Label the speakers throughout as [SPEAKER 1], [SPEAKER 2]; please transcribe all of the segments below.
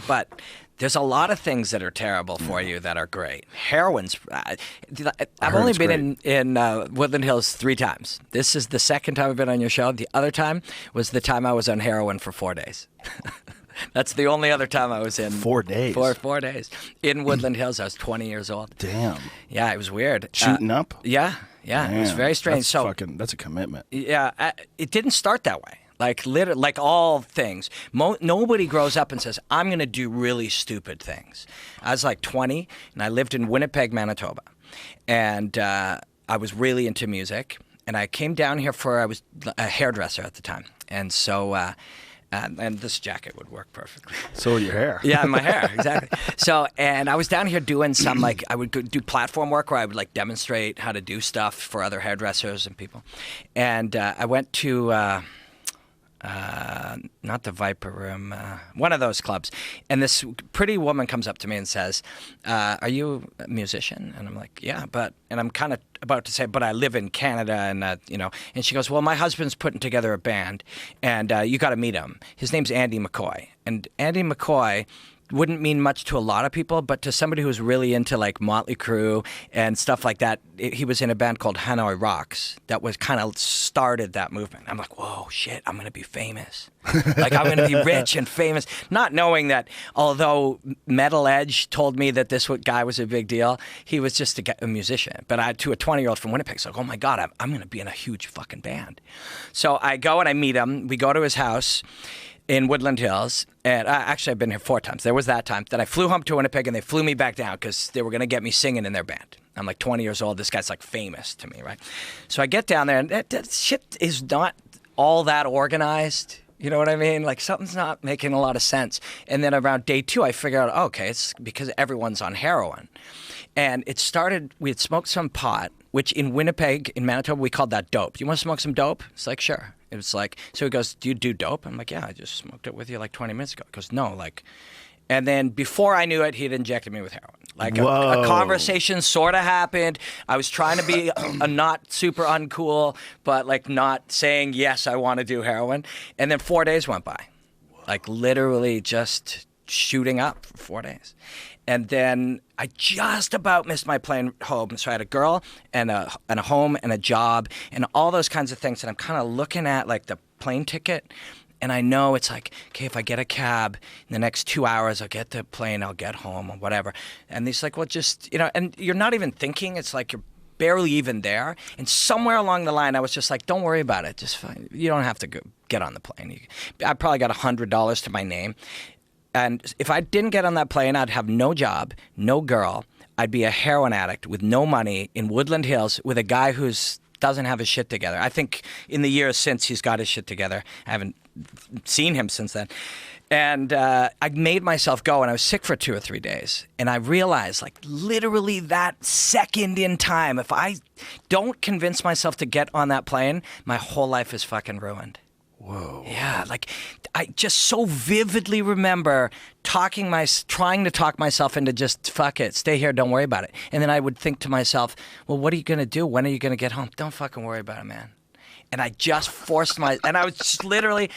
[SPEAKER 1] but there's a lot of things that are terrible for you that are great. Heroin's. I've only been in Woodland Hills 3 times. This is the second time I've been on your show. The other time was the time I was on heroin for 4 days. That's the only other time I was in.
[SPEAKER 2] 4 days?
[SPEAKER 1] 4 days. In Woodland Hills. I was 20 years old.
[SPEAKER 2] Damn.
[SPEAKER 1] Yeah, it was weird.
[SPEAKER 2] Shooting up?
[SPEAKER 1] Yeah.
[SPEAKER 2] Damn.
[SPEAKER 1] It was very strange.
[SPEAKER 2] That's a commitment.
[SPEAKER 1] Yeah, it didn't start that way. Like all things. Nobody grows up and says, I'm going to do really stupid things. I was like 20, and I lived in Winnipeg, Manitoba. And I was really into music. And I came down here I was a hairdresser at the time. And so, and this jacket would work perfectly.
[SPEAKER 2] So your hair.
[SPEAKER 1] Yeah, my hair, exactly. So, and I was down here doing some, I would do platform work where I would demonstrate how to do stuff for other hairdressers and people. And I went to... not the Viper Room, one of those clubs. And this pretty woman comes up to me and says, are you a musician? And I'm like, yeah, and I'm kind of about to say, but I live in Canada and, and she goes, well, my husband's putting together a band and you got to meet him. His name's Andy McCoy. And Andy McCoy wouldn't mean much to a lot of people, but to somebody who's really into Motley Crue and stuff like that, he was in a band called Hanoi Rocks that was kind of started that movement. I'm like, whoa, shit, I'm going to be famous. I'm going to be rich and famous. Not knowing that, although Metal Edge told me that this guy was a big deal, he was just a musician. But to a 20-year-old from Winnipeg, it's like, oh my God, I'm going to be in a huge fucking band. So I go and I meet him. We go to his house in Woodland Hills, and actually I've been here 4 times. There was that time that I flew home to Winnipeg, and they flew me back down because they were going to get me singing in their band. I'm 20 years old. This guy's famous to me, right? So I get down there, and that shit is not all that organized. You know what I mean? Something's not making a lot of sense. And then around day 2, I figured out, okay, it's because everyone's on heroin. And it started, we had smoked some pot, which in Winnipeg, in Manitoba, we called that dope. You want to smoke some dope? It's like, sure. It was so he goes, do you do dope? I'm like, yeah, I just smoked it with you 20 minutes ago. He goes, no, and then before I knew it, he'd injected me with heroin. A conversation sort of happened. I was trying to be a not super uncool, but not saying, yes, I want to do heroin. And then 4 days went by. Literally just shooting up for 4 days. And then I just about missed my plane home. So I had a girl and a home and a job and all those kinds of things. And I'm kind of looking at the plane ticket. And I know it's okay, if I get a cab in the next 2 hours, I'll get the plane, I'll get home or whatever. And he's like, well, just, and you're not even thinking. It's you're barely even there. And somewhere along the line, I was just don't worry about it. Just fine. You don't have to get on the plane. I probably got $100 to my name. And if I didn't get on that plane, I'd have no job, no girl. I'd be a heroin addict with no money in Woodland Hills with a guy who doesn't have his shit together. I think in the years since he's got his shit together. I haven't seen him since then. And I made myself go, and I was sick for 2 or 3 days. And I realized, literally that second in time, if I don't convince myself to get on that plane, my whole life is fucking ruined.
[SPEAKER 2] Whoa.
[SPEAKER 1] Yeah, I just so vividly remember trying to talk myself into just, fuck it, stay here, don't worry about it. And then I would think to myself, well, what are you going to do? When are you going to get home? Don't fucking worry about it, man. And I just and I was just literally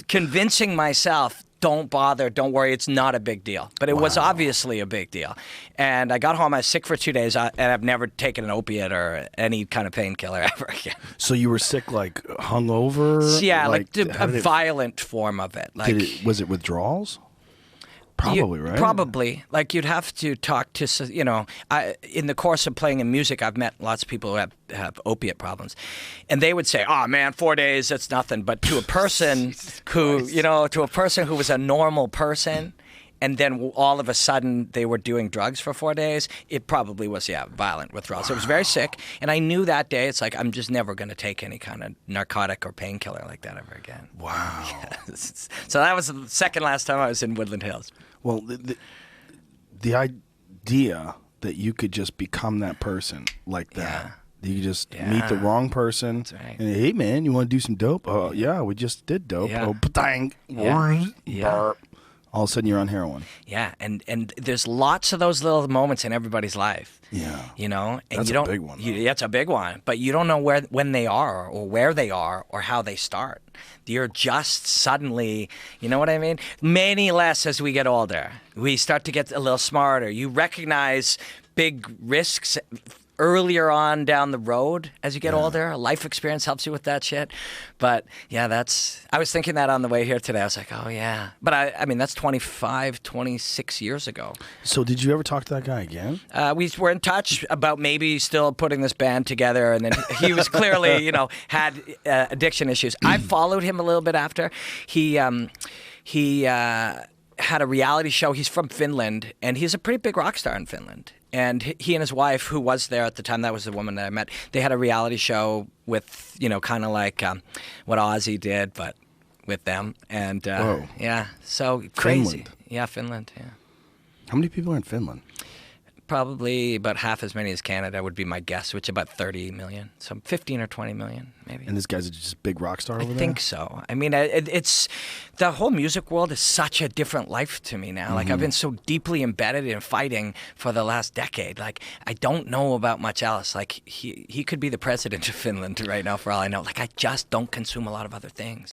[SPEAKER 1] convincing myself, don't bother, don't worry, it's not a big deal. But it was obviously a big deal. And I got home, I was sick for 2 days, and I've never taken an opiate or any kind of painkiller ever again.
[SPEAKER 2] So you were sick, hungover?
[SPEAKER 1] Yeah, a violent form of it.
[SPEAKER 2] Was it withdrawals? Probably, right?
[SPEAKER 1] Probably. You'd have to talk to, in the course of playing in music, I've met lots of people who have opiate problems. And they would say, oh, man, 4 days, that's nothing. But to a person who was a normal person, and then all of a sudden they were doing drugs for 4 days, it probably was, violent withdrawal. So it was very sick. And I knew that day, it's I'm just never going to take any kind of narcotic or painkiller like that ever again.
[SPEAKER 2] Wow.
[SPEAKER 1] Yes. So that was the second last time I was in Woodland Hills.
[SPEAKER 2] Well, the idea that you could just become that person like that. Yeah. You just meet the wrong person.
[SPEAKER 1] That's right.
[SPEAKER 2] And, hey, man, you want to do some dope? Oh, yeah, we just did dope.
[SPEAKER 1] Yeah.
[SPEAKER 2] Oh, patang.
[SPEAKER 1] Yeah.
[SPEAKER 2] All of a sudden, you're on heroin.
[SPEAKER 1] Yeah, and there's lots of those little moments in everybody's life.
[SPEAKER 2] Yeah.
[SPEAKER 1] You know, and
[SPEAKER 2] That's
[SPEAKER 1] you don't.
[SPEAKER 2] a big one, though.
[SPEAKER 1] That's a big one, but you don't know when they are, or where they are, or how they start. You're just suddenly, you know what I mean? Many less as we get older. We start to get a little smarter. You recognize big risks earlier on down the road as you get older. Life experience helps you with that shit. But yeah, I was thinking that on the way here today. I was like, oh yeah. But I mean, that's 25, 26 years ago.
[SPEAKER 2] So did you ever talk to that guy again?
[SPEAKER 1] We were in touch about maybe still putting this band together, and then he was clearly, had addiction issues. I followed him a little bit after. He had a reality show. He's from Finland, and he's a pretty big rock star in Finland. And he and his wife, who was there at the time, that was the woman that I met, they had a reality show with, kind of like what Ozzy did, but with them. And yeah, so crazy.
[SPEAKER 2] Finland.
[SPEAKER 1] Yeah, Finland, yeah.
[SPEAKER 2] How many people are in Finland?
[SPEAKER 1] Probably about half as many as Canada would be my guess, which is about 30 million. So 15 or 20 million, maybe.
[SPEAKER 2] And this guy's just a big rock star over there?
[SPEAKER 1] I think so. I mean, it's the whole music world is such a different life to me now. Mm-hmm. Like, I've been so deeply embedded in fighting for the last decade. Like, I don't know about much else. Like, he could be the president of Finland right now, for all I know. Like, I just don't consume a lot of other things.